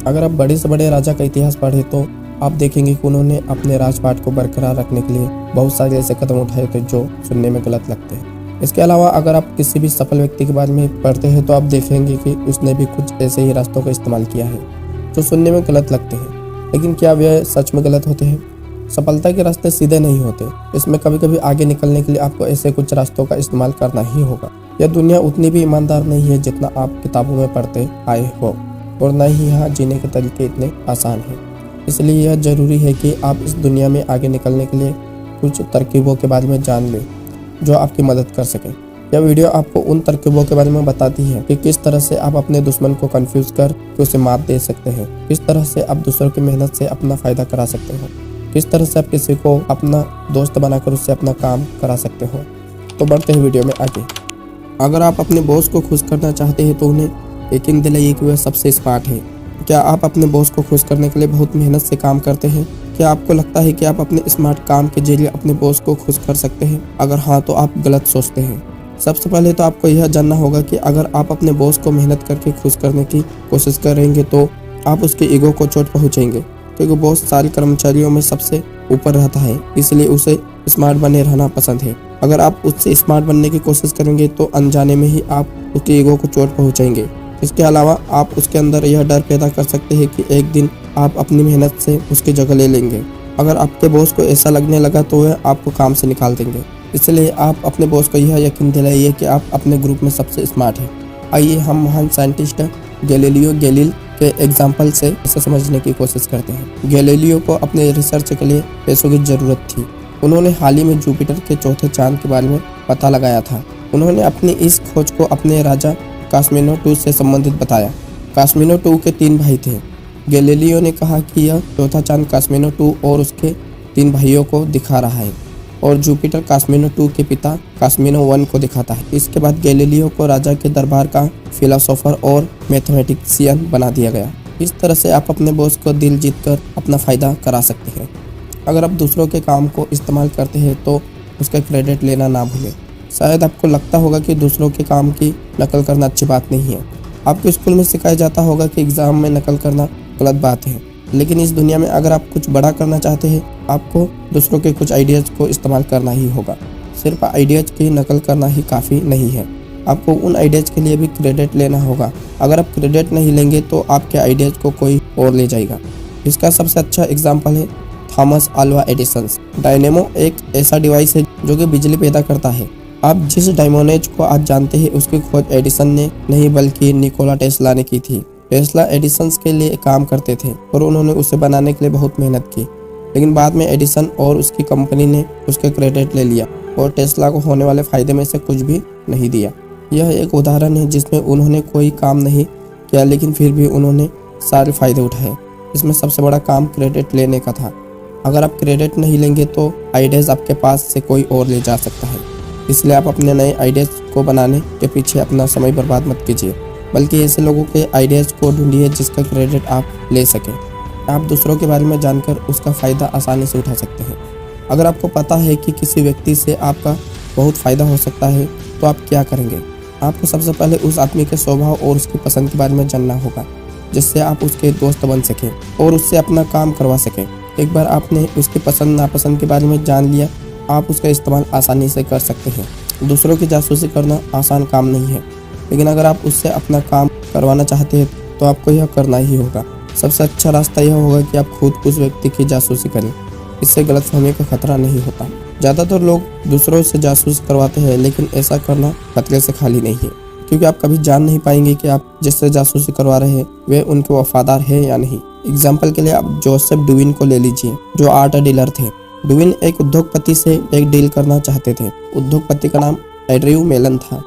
अगर आप बड़े से बड़े राजा का इतिहास पढ़े तो आप देखेंगे कि उन्होंने अपने राजपाट को बरकरार रखने के लिए बहुत सारे ऐसे कदम उठाए थे जो सुनने में गलत लगते हैं। इसके अलावा अगर आप किसी भी सफल व्यक्ति के बारे में पढ़ते हैं तो आप देखेंगे कि उसने भी कुछ ऐसे ही रास्तों का इस्तेमाल किया है जो सुनने में गलत लगते हैं, लेकिन क्या वे सच में गलत होते हैं? सफलता के रास्ते सीधे नहीं होते। इसमें कभी कभी आगे निकलने के लिए आपको ऐसे कुछ रास्तों का इस्तेमाल करना ही होगा। यह दुनिया उतनी भी ईमानदार नहीं है जितना आप किताबों में पढ़ते आए हो, और न ही यहाँ जीने के तरीके इतने आसान हैं। इसलिए यह जरूरी है कि आप इस दुनिया में आगे निकलने के लिए कुछ तरकीबों के बारे में जान लें जो आपकी मदद कर सके। यह वीडियो आपको उन तरकीबों के बारे में बताती है कि किस तरह से आप अपने दुश्मन को कंफ्यूज कर उसे मात दे सकते हैं, किस तरह से आप दूसरों की मेहनत से अपना फायदा करा सकते हो, किस तरह से आप किसी को अपना दोस्त बनाकर उससे अपना काम करा सकते हो। तो बढ़ते हैं वीडियो में आगे। अगर आप अपने बॉस को खुश करना चाहते हैं तो उन्हें यकीन दिलाइए कि वह सबसे स्मार्ट है। क्या आप अपने बॉस को खुश करने के लिए बहुत मेहनत से काम करते हैं? क्या आपको लगता है कि आप अपने स्मार्ट काम के जरिए अपने बॉस को खुश कर सकते हैं? अगर हाँ तो आप गलत सोचते हैं। सबसे पहले तो आपको यह जानना होगा कि अगर आप अपने बॉस को मेहनत करके खुश करने की कोशिश करेंगे तो आप उसके ईगो को चोट पहुंचेंगे, क्योंकि बॉस सारे कर्मचारियों में सबसे ऊपर रहता है, इसलिए उसे स्मार्ट बने रहना पसंद है। अगर आप उससे स्मार्ट बनने की कोशिश करेंगे तो अनजाने में ही आप उसके ईगो को चोट पहुंचाएंगे। इसके अलावा आप उसके अंदर यह डर पैदा कर सकते हैं कि एक दिन आप अपनी मेहनत से उसकी जगह ले लेंगे। अगर आपके बॉस को ऐसा लगने लगा तो वह आपको काम से निकाल देंगे। इसलिए आप अपने बॉस को यह यकीन दिलाइए कि आप अपने ग्रुप में सबसे स्मार्ट हैं। आइए हम महान साइंटिस्ट गैलीलियो गैलील के एग्जाम्पल से इसे समझने की कोशिश करते हैं। गैलीलियो को अपने रिसर्च के लिए पैसों की जरूरत थी। उन्होंने हाल ही में जुपिटर के चौथे चांद के बारे में पता लगाया था। उन्होंने अपनी इस खोज को अपने राजा कास्मिनो II से संबंधित बताया। कास्मिनो II के 3 भाई थे। गैलीलियो ने कहा कि यह चौथा चांद कास्मिनो II और उसके 3 भाइयों को दिखा रहा है, और जुपिटर कास्मिनो II के पिता कास्मिनो I को दिखाता है। इसके बाद गैलीलियो को राजा के दरबार का फिलोसोफर और मैथमेटिशियन बना दिया गया। इस तरह से आप अपने बॉस को दिल जीतकर अपना फायदा करा सकते हैं। अगर आप दूसरों के काम को इस्तेमाल करते हैं तो उसका क्रेडिट लेना ना भूलें। शायद आपको लगता होगा कि दूसरों के काम की नकल करना अच्छी बात नहीं है। आपको स्कूल में सिखाया जाता होगा कि एग्जाम में नकल करना गलत बात है, लेकिन इस दुनिया में अगर आप कुछ बड़ा करना चाहते हैं आपको दूसरों के कुछ आइडियाज़ को इस्तेमाल करना ही होगा। सिर्फ आइडियाज़ की नकल करना ही काफ़ी नहीं है, आपको उन आइडियाज़ के लिए भी क्रेडिट लेना होगा। अगर आप क्रेडिट नहीं लेंगे तो आपके आइडियाज़ को कोई और ले जाएगा। इसका सबसे अच्छा एग्जाम्पल है थॉमस अल्वा एडिसन। डायनेमो एक ऐसा डिवाइस है जो कि बिजली पैदा करता है। आप जिस डायमोनेज को आज जानते हैं उसकी खोज एडिसन ने नहीं बल्कि निकोला टेस्ला ने की थी। टेस्ला एडिसन के लिए काम करते थे और उन्होंने उसे बनाने के लिए बहुत मेहनत की, लेकिन बाद में एडिसन और उसकी कंपनी ने उसके क्रेडिट ले लिया और टेस्ला को होने वाले फायदे में से कुछ भी नहीं दिया। यह एक उदाहरण है जिसमें उन्होंने कोई काम नहीं किया लेकिन फिर भी उन्होंने सारे फायदे उठाए। इसमें सबसे बड़ा काम क्रेडिट लेने का था। अगर आप क्रेडिट नहीं लेंगे तो आइडियाज़ आपके पास से कोई और ले जा सकता है। इसलिए आप अपने नए आइडियाज़ को बनाने के पीछे अपना समय बर्बाद मत कीजिए, बल्कि ऐसे लोगों के आइडियाज़ को ढूंढिए जिसका क्रेडिट आप ले सकें। आप दूसरों के बारे में जानकर उसका फ़ायदा आसानी से उठा सकते हैं। अगर आपको पता है कि किसी व्यक्ति से आपका बहुत फ़ायदा हो सकता है तो आप क्या करेंगे? आपको सबसे पहले उस आदमी के स्वभाव और उसकी पसंद के बारे में जानना होगा, जिससे आप उसके दोस्त बन सकें और उससे अपना काम करवा सकें। एक बार आपने उसकी पसंद नापसंद के बारे में जान लिया, आप उसका इस्तेमाल आसानी से कर सकते हैं। दूसरों की जासूसी करना आसान काम नहीं है, लेकिन अगर आप उससे अपना काम करवाना चाहते हैं तो आपको यह करना ही होगा। सबसे अच्छा रास्ता यह होगा कि आप खुद उस व्यक्ति की जासूसी करें। इससे गलतफहमी का खतरा नहीं होता। ज़्यादातर लोग दूसरों से जासूसी करवाते हैं, लेकिन ऐसा करना खतरे से खाली नहीं है, क्योंकि आप कभी जान नहीं पाएंगे कि आप जिससे जासूसी करवा रहे हैं वे उनके वफादार है या नहीं। एग्जाम्पल के लिए आप जोसेफ डुविन को ले लीजिए, जो आर्ट डीलर थे। डुविन एक उद्योगपति से एक डील करना चाहते थे। उद्योगपति का नाम एंड्रयू मेलन था।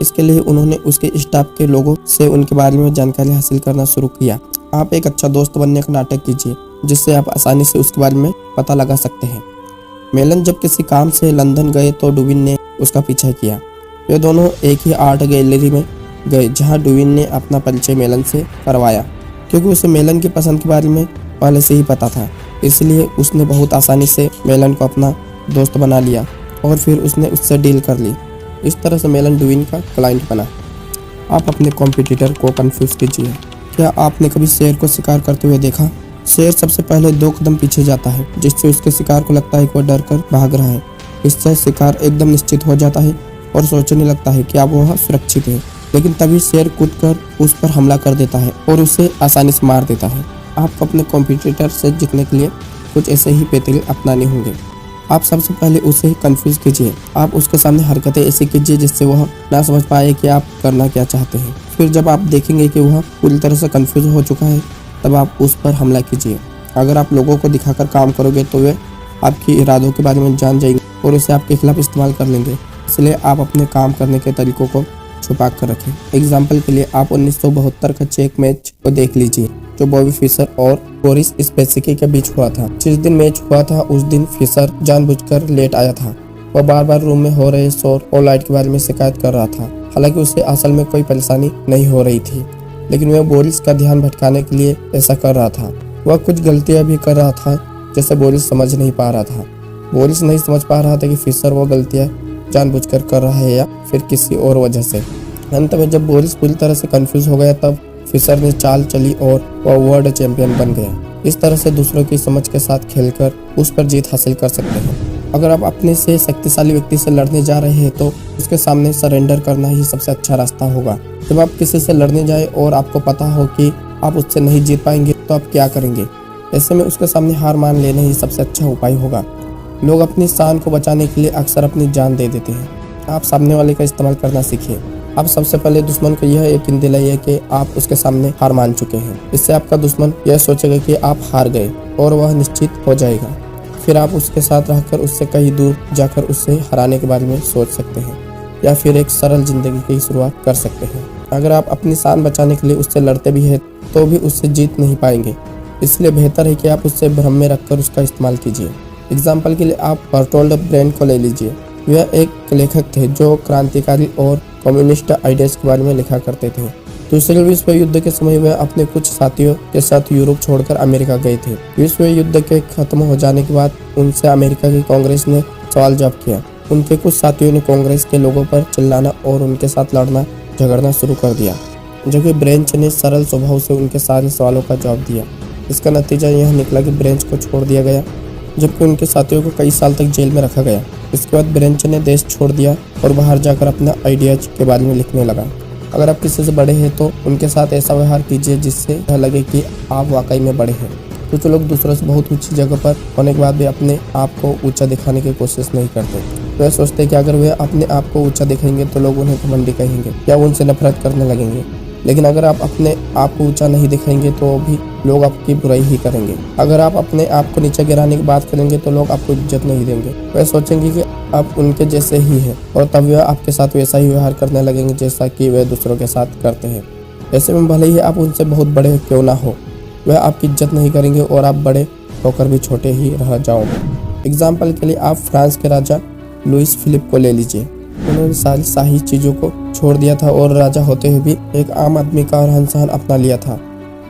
इसके लिए उन्होंने उसके स्टाफ के लोगों से उनके बारे में जानकारी हासिल करना शुरू किया। आप एक अच्छा दोस्त बनने का नाटक कीजिए, जिससे आप आसानी से उसके बारे में पता लगा सकते हैं। मेलन जब किसी काम से लंदन गए तो डुविन ने उसका पीछा किया। वे दोनों एक ही आर्ट गैलरी में गए, जहां डुविन ने अपना परिचय मेलन से करवाया। क्योंकि उसे मेलन की पसंद के बारे में पहले से ही पता था, इसलिए उसने बहुत आसानी से मेलन को अपना दोस्त बना लिया और फिर उसने उससे डील कर ली। इस तरह से मेलन डुविन का क्लाइंट बना। आप अपने कॉम्पिटिटर को कंफ्यूज कीजिए कि क्या आपने कभी शेर को शिकार करते हुए देखा? शेर सबसे पहले 2 कदम पीछे जाता है, जिससे उसके शिकार को लगता है कि वह डर कर भाग रहा है। इससे शिकार एकदम निश्चित हो जाता है और सोचने लगता है कि अब वह सुरक्षित है। लेकिन तभी शेर कूदकर उस पर हमला कर देता है और उसे आसानी से मार देता है। आपको अपने कॉम्पिटिटर से जीतने के लिए कुछ ऐसे ही पैतरे अपनाने होंगे। आप सबसे पहले उसे कंफ्यूज कीजिए। आप उसके सामने हरकतें ऐसी कीजिए जिससे वह ना समझ पाए कि आप करना क्या चाहते हैं। फिर जब आप देखेंगे कि वह पूरी तरह से कंफ्यूज हो चुका है, तब आप उस पर हमला कीजिए। अगर आप लोगों को दिखाकर काम करोगे तो वे आपके इरादों के बारे में जान जाएंगे और उसे आपके खिलाफ इस्तेमाल कर लेंगे। इसलिए आप अपने काम करने के तरीकों को छुपा कर रखें। एग्जाम्पल के लिए आप 1972 का चेक मैच को देख लीजिए, जो बॉबी फिशर और बोरिस स्पेसिकी के बीच हुआ था। जिस दिन मैच हुआ था उस दिन फिशर जानबूझकर लेट आया था। वह बार बार रूम में हो रहे शोर और लाइट के बारे में शिकायत कर रहा था। हालांकि उसे असल में कोई परेशानी नहीं हो रही थी, लेकिन वह बोरिस का ध्यान भटकाने के लिए ऐसा कर रहा था। वह कुछ गलतियां भी कर रहा था जैसे बोरिस समझ नहीं पा रहा था। बोरिस नहीं समझ पा रहा था कि फिशर वो गलतियां जानबूझकर कर रहा है या फिर किसी और वजह से। अंत में जब बोरिस पूरी तरह से कंफ्यूज हो गया, तब फिशर ने चाल चली और वह वर्ल्ड चैंपियन बन गया। इस तरह से दूसरों की समझ के साथ खेलकर उस पर जीत हासिल कर सकते हैं। अगर आप अपने से शक्तिशाली व्यक्ति से लड़ने जा रहे हैं तो उसके सामने सरेंडर करना ही सबसे अच्छा रास्ता होगा। जब आप किसी से लड़ने जाए और आपको पता हो कि आप उससे नहीं जीत पाएंगे तो आप क्या करेंगे? ऐसे में उसके सामने हार मान लेना ही सबसे अच्छा उपाय होगा। लोग अपनी शान को बचाने के लिए अक्सर अपनी जान दे देते हैं। आप सामने वाले का इस्तेमाल करना सीखिए। आप सबसे पहले दुश्मन को यह यकीन दिलाइए कि आप उसके सामने हार मान चुके हैं। इससे आपका दुश्मन यह सोचेगा कि आप हार गए और वह निश्चित हो जाएगा। फिर आप उसके साथ रहकर उससे कहीं दूर जाकर उससे हराने के बारे में सोच सकते हैं या फिर एक सरल जिंदगी की शुरुआत कर सकते हैं। अगर आप अपनी शान बचाने के लिए उससे लड़ते भी हैं तो भी उससे जीत नहीं पाएंगे। इसलिए बेहतर है कि आप उससे भ्रम में रखकर उसका इस्तेमाल कीजिए। एग्जाम्पल के लिए आप बर्टोल्ड ब्रेंट को ले लीजिए। वह एक लेखक थे जो क्रांतिकारी और कम्युनिस्ट आइडियाज के बारे में लिखा करते थे। दूसरे विश्व युद्ध के समय वह अपने कुछ साथियों के साथ यूरोप छोड़कर अमेरिका गए थे। विश्व युद्ध के खत्म हो जाने के बाद उनसे अमेरिका की कांग्रेस ने सवाल जवाब किया। उनके कुछ साथियों ने कांग्रेस के लोगों पर चिल्लाना और उनके साथ लड़ना झगड़ना शुरू कर दिया, जबकि ब्रेंच ने सरल स्वभाव से उनके सारे सवालों का जवाब दिया। इसका नतीजा यह निकला कि ब्रेंच को छोड़ दिया गया, जबकि उनके साथियों को कई साल तक जेल में रखा गया। इसके बाद ब्रेंच ने देश छोड़ दिया और बाहर जाकर अपना आइडियाज के बारे में लिखने लगा। अगर आप किसी से बड़े हैं तो उनके साथ ऐसा व्यवहार कीजिए जिससे यह लगे कि आप वाकई में बड़े हैं। कुछ लोग दूसरों से बहुत ऊंची जगह पर होने के बाद भी अपने आप को ऊंचा दिखाने की कोशिश नहीं करते। वे सोचते कि अगर वे अपने आप को ऊंचा दिखाएंगे तो लोग उन्हें घमंडी कहेंगे या उनसे नफरत करने लगेंगे। लेकिन अगर आप अपने आप को ऊंचा नहीं दिखाएंगे तो भी लोग आपकी बुराई ही करेंगे। अगर आप अपने आप को नीचे गिराने की बात करेंगे तो लोग आपको इज्जत नहीं देंगे। वे सोचेंगे कि आप उनके जैसे ही हैं और तब वे आपके साथ वैसा ही व्यवहार करने लगेंगे जैसा कि वे दूसरों के साथ करते हैं। ऐसे में भले ही आप उनसे बहुत बड़े क्यों ना हो, वह आपकी इज्जत नहीं करेंगे और आप बड़े होकर भी छोटे ही रह जाओगे। एग्जाम्पल के लिए आप फ्रांस के राजा लुइस फिलिप को ले लीजिए। उन्होंने सारी शाही चीज़ों को छोड़ दिया था और राजा होते हुए भी एक आम आदमी का रहन सहन अपना लिया था।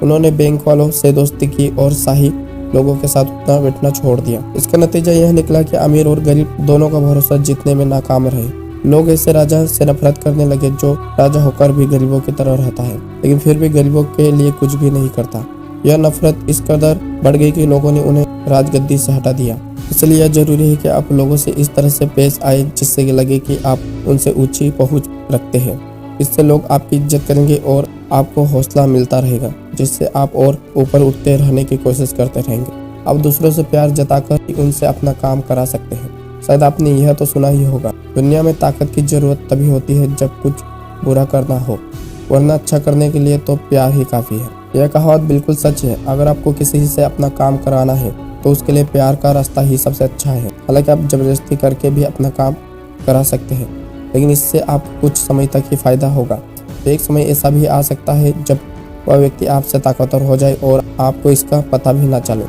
उन्होंने बैंक वालों से दोस्ती की और शाही लोगों के साथ उठना बैठना छोड़ दिया। इसका नतीजा यह निकला कि अमीर और गरीब दोनों का भरोसा जीतने में नाकाम रहे। लोग ऐसे राजा से नफरत करने लगे जो राजा होकर भी गरीबों की तरह रहता है लेकिन फिर भी गरीबों के लिए कुछ भी नहीं करता। यह नफरत इस कदर बढ़ गई कि लोगों ने उन्हें राजगद्दी से हटा दिया। इसलिए यह जरूरी है कि आप लोगों से इस तरह से पेश आए जिससे लगे कि आप उनसे ऊंची पहुंच रखते हैं। इससे लोग आपकी इज्जत करेंगे और आपको हौसला मिलता रहेगा, जिससे आप और ऊपर उठते रहने की कोशिश करते रहेंगे। आप दूसरों से प्यार जताकर उनसे अपना काम करा सकते हैं। शायद आपने यह तो सुना ही होगा, दुनिया में ताकत की जरूरत तभी होती है जब कुछ बुरा करना हो, वरना अच्छा करने के लिए तो प्यार ही काफी है। यह कहावत बिल्कुल सच है। अगर आपको किसी से अपना काम कराना है तो उसके लिए प्यार का रास्ता ही सबसे अच्छा है। हालांकि आप जबरदस्ती करके भी अपना काम करा सकते हैं, लेकिन इससे आपको कुछ समय तक ही फायदा होगा। एक समय ऐसा भी आ सकता है जब वह व्यक्ति आपसे ताकतवर हो जाए और आपको इसका पता भी ना चले।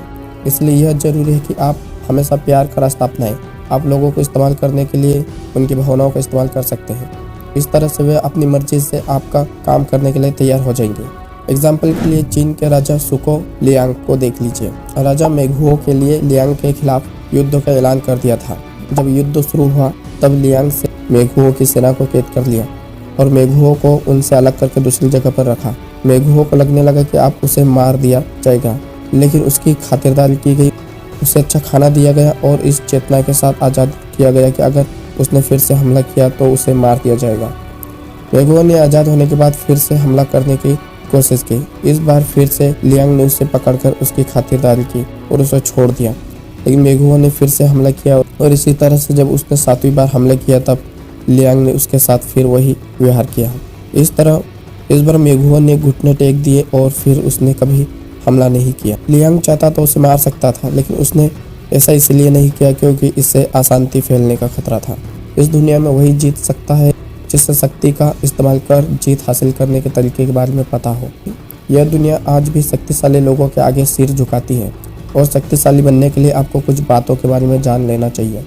इसलिए यह जरूरी है कि आप हमेशा प्यार का रास्ता अपनाएं। आप लोगों को इस्तेमाल करने के लिए उनकी भावनाओं का इस्तेमाल कर सकते हैं। इस तरह से वे अपनी मर्जी से आपका काम करने के लिए तैयार हो जाएंगे। एग्जाम्पल के लिए चीन के राजा सुको लियांग को देख लीजिए। राजा मेघुओ के लिए लियांग के खिलाफ युद्ध का ऐलान कर दिया था। जब युद्ध शुरू हुआ तब लियांग से मेघुओ की सेना को कैद कर लिया और मेघुओ को उनसे अलग करके दूसरी जगह पर रखा। मेघुओ को लगने लगा कि आप उसे मार दिया जाएगा, लेकिन उसकी खातिरदारी की गई, उसे अच्छा खाना दिया गया और इस चेतना के साथ आज़ाद किया गया कि अगर उसने फिर से हमला किया तो उसे मार दिया जाएगा। मेघुओ ने आज़ाद होने के बाद फिर से हमला करने की कोशिश की। इस बार फिर से लियांग ने उसे पकड़कर उसकी खातिरदारी की और उसे छोड़ दिया, लेकिन मेघुओ ने फिर से हमला किया और इसी तरह से जब उसने 7वीं बार हमला किया तब लियांग ने उसके साथ फिर वही व्यवहार किया। इस तरह इस बार मेघुओ ने घुटने टेक दिए और फिर उसने कभी हमला नहीं किया। लियांग चाहता तो उसे मार सकता था, लेकिन उसने ऐसा इसलिए नहीं किया क्योंकि इससे अशांति फैलने का खतरा था। इस दुनिया में वही जीत सकता है जिससे शक्ति का इस्तेमाल कर जीत हासिल करने के तरीके के बारे में पता हो। यह दुनिया आज भी शक्तिशाली लोगों के आगे सिर झुकाती है और शक्तिशाली बनने के लिए आपको कुछ बातों के बारे में जान लेना चाहिए।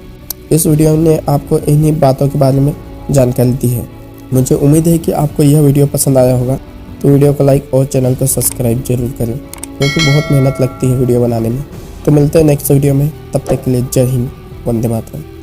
इस वीडियो ने आपको इन्हीं बातों के बारे में जानकारी दी है। मुझे उम्मीद है कि आपको यह वीडियो पसंद आया होगा, तो वीडियो को लाइक और चैनल को सब्सक्राइब जरूर करें, क्योंकि बहुत मेहनत लगती है वीडियो बनाने में। तो मिलते हैं नेक्स्ट वीडियो में, तब तक के लिए जय हिंद, वंदे मातरम।